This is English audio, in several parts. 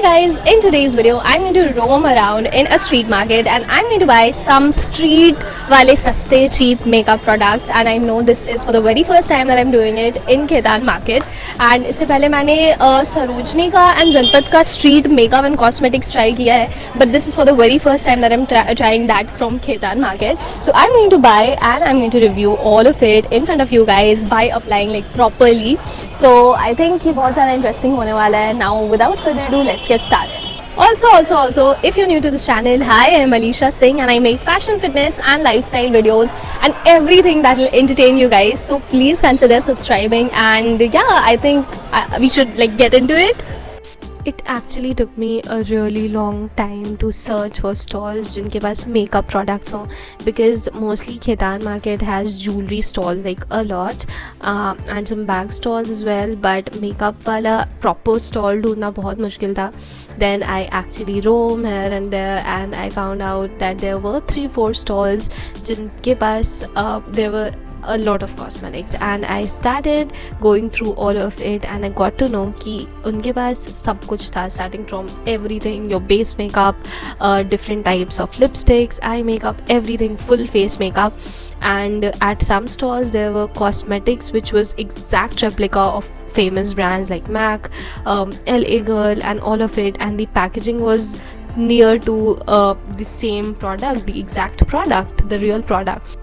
guys, in today's video I'm going to roam around in a street market and I'm going to buy some street wale saste cheap makeup products, and I know this is for the very first time that I'm doing it in Khetan market. And इससे पहले मैंने Sarojini का and janpath का street makeup and cosmetics try किया है, but this is for the very first time that I'm trying that from Khetan market. So I'm going to buy and I'm going to review all of it in front of you guys by applying like properly. So I think ये बहुत ज़्यादा interesting होने वाला है. Now without further ado, let's get started. Also, if you're new to this channel, hi, I'm Alisha Singh and I make fashion, fitness and lifestyle videos and everything that will entertain you guys. So please consider subscribing, and yeah, I think we should like get into it. It actually took me a really long time to search for stalls जिनके पास makeup products हो, because mostly Khetan market has jewelry stalls like a lot and some bag stalls as well, but makeup वाला proper stall ढूंढना बहुत मुश्किल था. Then I actually roam here and there and I found out that there were 3-4 stalls जिनके पास there were a lot of cosmetics, and I started going through all of it and I got to know कि उनके पास सब कुछ था, starting from everything, your base makeup, different types of lipsticks, eye makeup, everything, full face makeup. And at some stores there were cosmetics which was exact replica of famous brands like MAC, LA Girl and all of it, and the packaging was near to the same product, the exact product, the real product.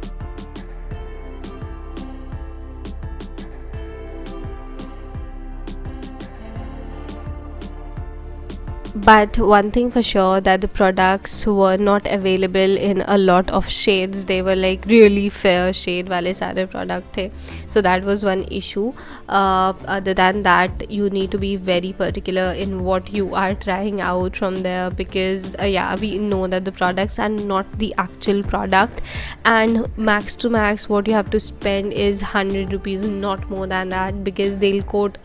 But one thing for sure, that the products were not available in a lot of shades. They were like really fair shade wale sare product the. So that was one issue. Other than that, you need to be very particular in what you are trying out from there, because yeah, we know that the products are not the actual product, and max to max what you have to spend is 100 rupees, not more than that, because they'll quote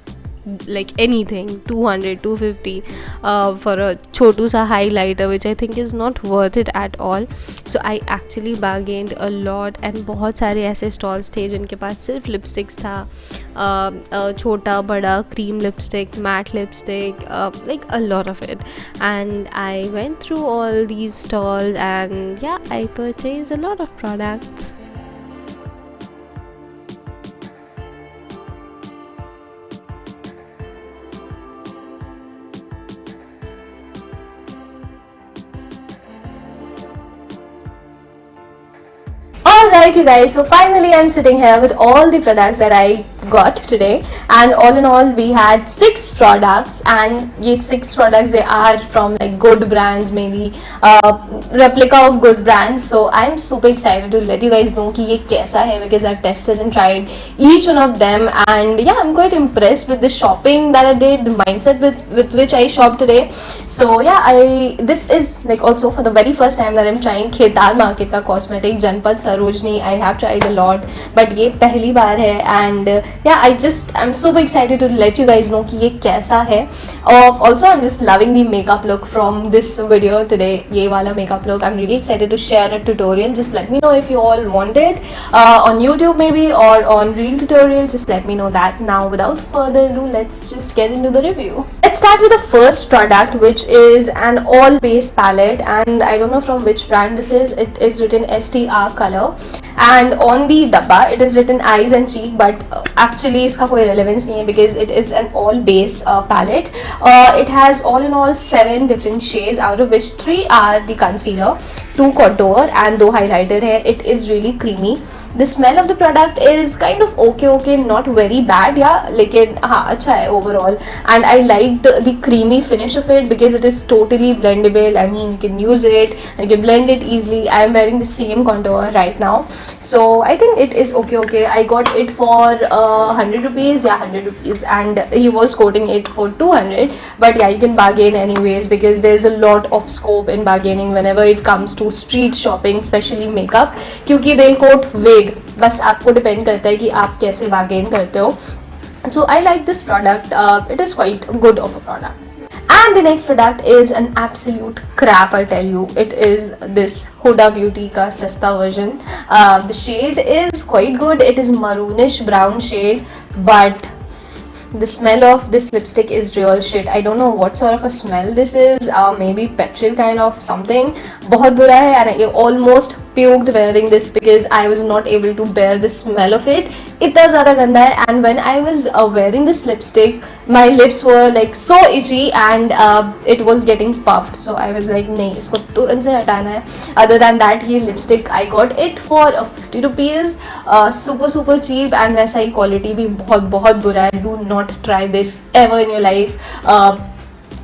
like anything 200 250 for a chotu sa highlighter, which I think is not worth it at all. So I actually bargained a lot, and बहुत सारे ऐसे stalls थे जिनके पास सिर्फ lipsticks था, छोटा बड़ा cream lipstick, matte lipstick, like a lot of it. And I went through all these stalls and yeah, I purchased a lot of products. Alright you guys, so finally I'm sitting here with all the products that I got today, and all in all we had 6 products, and these 6 products, they are from like good brands, maybe replica of good brands. So I'm super excited to let you guys know कि ये कैसा है, because I've tested and tried each one of them, and yeah, I'm quite impressed with the shopping that I did, the mindset with which I shopped today. So yeah, this is like also for the very first time that I'm trying Khetan market का cosmetic, janpath, Sarojini. I have tried a lot, but ये पहली बार है, and yeah, I'm super excited to let you guys know कि ये कैसा है. Also I'm just loving the makeup look from this video today, ये वाला makeup look. I'm really excited to share a tutorial. Just let me know if you all want it on YouTube maybe, or on real tutorial. Just let me know that. Now without further ado, let's just get into the review. Let's start with the first product, which is an all base palette, and I don't know from which brand this is. It is written STR color, and on the dabba it is written eyes and cheek, but actually इसका कोई relevance नहीं है, because it is an all base palette. It has all in all 7 different shades, out of which 3 are the concealer, 2 contour and 2 highlighter है. It is really creamy. The smell of the product is kind of okay, not very bad, yeah, लेकिन हाँ अच्छा है overall. And I liked the creamy finish of it, because it is totally blendable. I mean, you can use it and you can blend it easily. I am wearing the same contour right now, so I think it is okay. I got it for 100 rupees, yeah, 100 rupees, and he was quoting it for 200. But yeah, you can bargain anyways, because there's a lot of scope in bargaining whenever it comes to street shopping, especially makeup, क्योंकि they'll quote vague. बस आपको depend करता है कि आप कैसे bargain करते हो. So I like this product. It is quite good of a product. And the next product is an absolute crap, I tell you. It is this Huda Beauty ka SASTA version. The shade is quite good. It is maroonish brown shade, but The smell of this lipstick is real shit. I don't know what sort of a smell this is. Maybe petrol kind of something. बहुत बुरा है and I almost puked wearing this because I was not able to bear the smell of it. इतना ज़्यादा गंदा है. And when I was wearing this lipstick, my lips were like so itchy and it was getting puffed. So I was like नहीं इसको तुरंत से हटाना है. Other than that, ये lipstick I got it for 50 rupees. Super cheap and वैसा ही quality भी बहुत बुरा है. Do not try this ever in your life.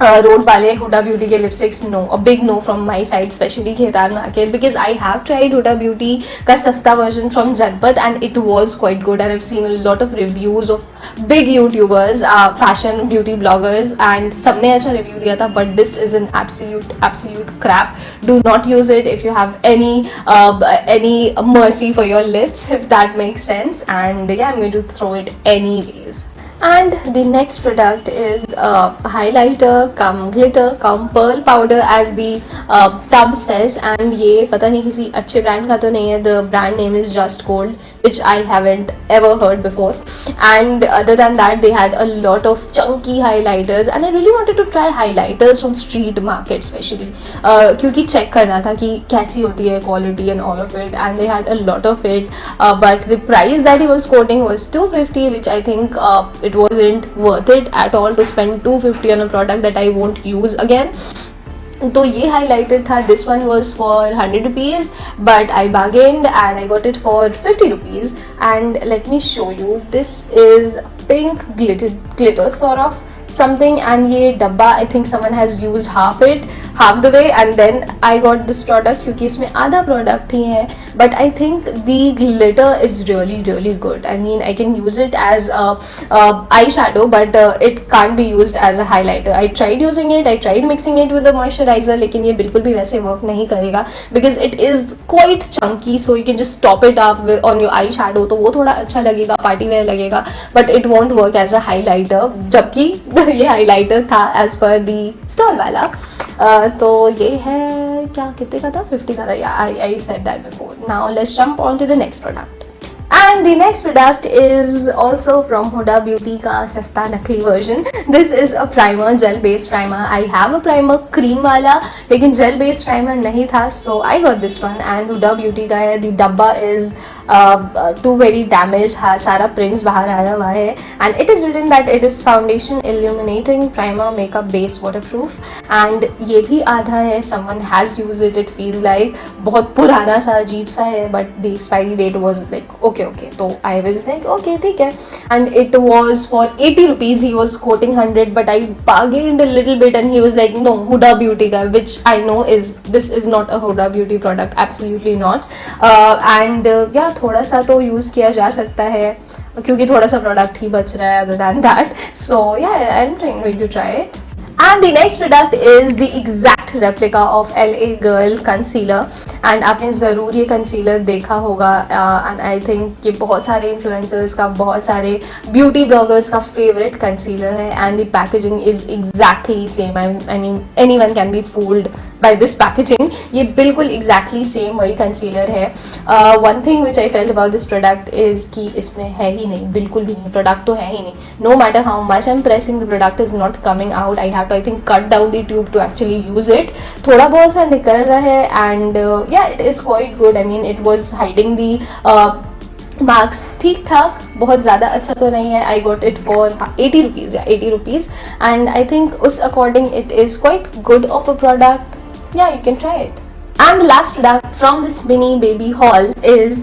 Road वाले हुडा ब्यूटी के lipsticks, no, a big no from my side, specially Khetan market, because I have tried Huda Beauty का सस्ता version from Janpath and it was quite good and I have seen a lot of reviews of big YouTubers, fashion beauty bloggers and सबने अच्छा review दिया था. But this is an absolute crap. Do not use it if you have any mercy for your lips, if that makes sense. And yeah, I'm going to throw it anyways. And the next product is highlighter cum glitter cum pearl powder as the tub says, and ये पता नहीं किसी अच्छे brand का तो नहीं है. The brand name is Just Gold, which I haven't ever heard before. And other than that, they had a lot of chunky highlighters and I really wanted to try highlighters from street market especially, क्योंकि check करना था कि कैसी होती है quality and all of it, and they had a lot of it, but the price that he was quoting was 250, which I think it wasn't worth it at all to spend 250 on a product that I won't use again. तो ये highlighter था. This one was for 100 rupees, but I bargained and I got it for 50 rupees. And let me show you. This is pink glitter sort of something, and ये डब्बा I think someone has used half the way, and then I got this product क्योंकि इसमें आधा product ही है. But I think the glitter is really good. I mean, I can use it as a eyeshadow, but it can't be used as a highlighter. I tried using it, I tried mixing it with a moisturizer, लेकिन ये बिल्कुल भी वैसे work नहीं करेगा because it is quite chunky, so you can just top it up on your eyeshadow, तो वो थोड़ा अच्छा लगेगा, party wear लगेगा, but it won't work as a highlighter. जबकि ये हाइलाइटर था एज पर दी स्टॉल वाला. तो ये है क्या, कितने का था, 50 का था. या I said that before. Now let's jump on to the next product. And the next product is also from Huda Beauty का सस्ता नकली version. This is a primer, gel based primer. I have a primer cream वाला, लेकिन gel based primer नहीं था, so I got this one. And Huda Beauty का है. The डब्बा is too very damaged. हाँ, सारा prints बाहर आया हुआ है. And it is written that it is foundation illuminating primer makeup base waterproof. And ये भी आधा है. Someone has used it. It feels like बहुत पुराना सा अजीब सा है, but the expiry date was like okay. So I was like okay, ठीक है. And it was for 80 rupees. He was quoting 100, but I bargained a little bit and he was like no, Huda Beauty का, which I know this is not a Huda Beauty product, absolutely not. And yeah, थोड़ा सा तो use किया जा सकता है क्योंकि थोड़ा सा प्रोडक्ट ही बच रहा है other than that. So yeah, I'm going to try it. And the next product is the exact replica of LA Girl concealer. And आपने ज़रूर ये concealer देखा होगा. And I think ये बहुत सारे influencers का, बहुत सारे beauty bloggers का favorite concealer है. And the packaging is exactly same. I mean anyone can be fooled by this packaging. ये बिल्कुल exactly same वही concealer है. One thing which I felt about this product is कि इसमें है ही नहीं, बिल्कुल भी नहीं, product तो है ही नहीं. No matter how much I'm pressing, the product is not coming out. I have to, I think, cut down the tube to actually use it. थोड़ा बहुत सा निकल रहा है and yeah, it is quite good. I mean, it was hiding the marks ठीक ठाक, बहुत ज़्यादा अच्छा तो नहीं है. I got it for 80 rupees या 80 रुपीज़ एंड आई थिंक उस according it is quite good of a product. Yeah you can try it. And the last product from this mini baby haul is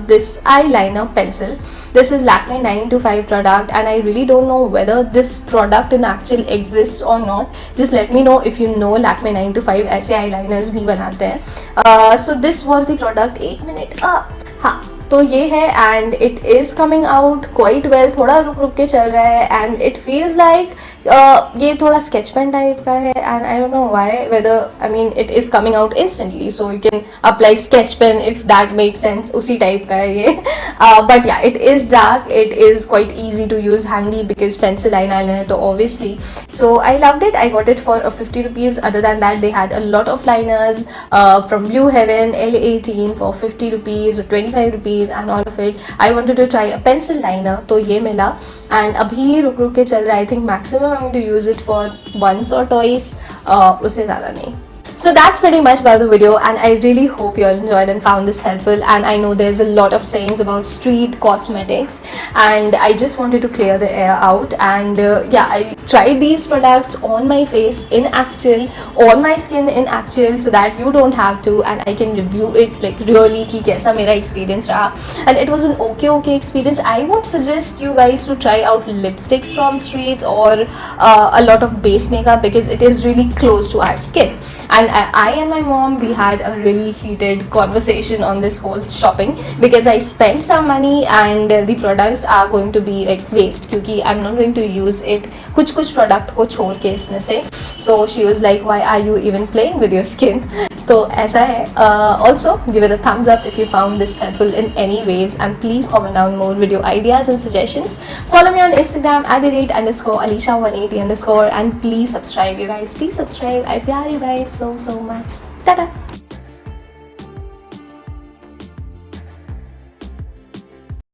this eyeliner pencil. This is Lakme 925 product and I really don't know whether this product in actual exists or not. Just let me know if you know Lakme 925 ऐसे eyeliners भी बनाते हैं. So this was the product. 1 minute. हाँ, तो ये है and it is coming out quite well. थोड़ा रुक के चल रहा है and it feels like ये थोड़ा sketch pen type का है, and I don't know why, whether, I mean, it is coming out instantly, so you can apply sketch pen if that makes sense. उसी type का है ये. But yeah, it is dark, it is quite easy to use, handy, because pencil eyeliner है तो obviously. So I loved it. I got it for 50 rupees. Other than that, they had a lot of liners from Blue Heaven, L18 for 50 rupees or 25 rupees and all of it. I wanted to try a pencil liner, तो ये मिला. And अभी रुक रुक के चल रहा है. I think maximum I'm going to use it for once or twice, उससे ज़्यादा नहीं. So that's pretty much about the video, and I really hope you all enjoyed and found this helpful. And I know there's a lot of sayings about street cosmetics, and I just wanted to clear the air out. And yeah, I tried these products on my face in actual, on my skin in actual, so that you don't have to, and I can review it like really कि कैसा मेरा experience रहा. And it was an okay experience. I would suggest you guys to try out lipsticks from streets, or a lot of base makeup, because it is really close to our skin. And I and my mom, we had a really heated conversation on this whole shopping, because I spent some money and the products are going to be like waste, क्योंकि I'm not going to use it, कुछ product को छोड़ के इसमें से. So she was like, why are you even playing with your skin? तो ऐसा है. Also give it a thumbs up if you found this helpful in any ways, and please comment down more video ideas and suggestions. Follow me on Instagram @Alisha180_, and please subscribe, you guys. Please subscribe. I pyar you guys so much. Ta-da.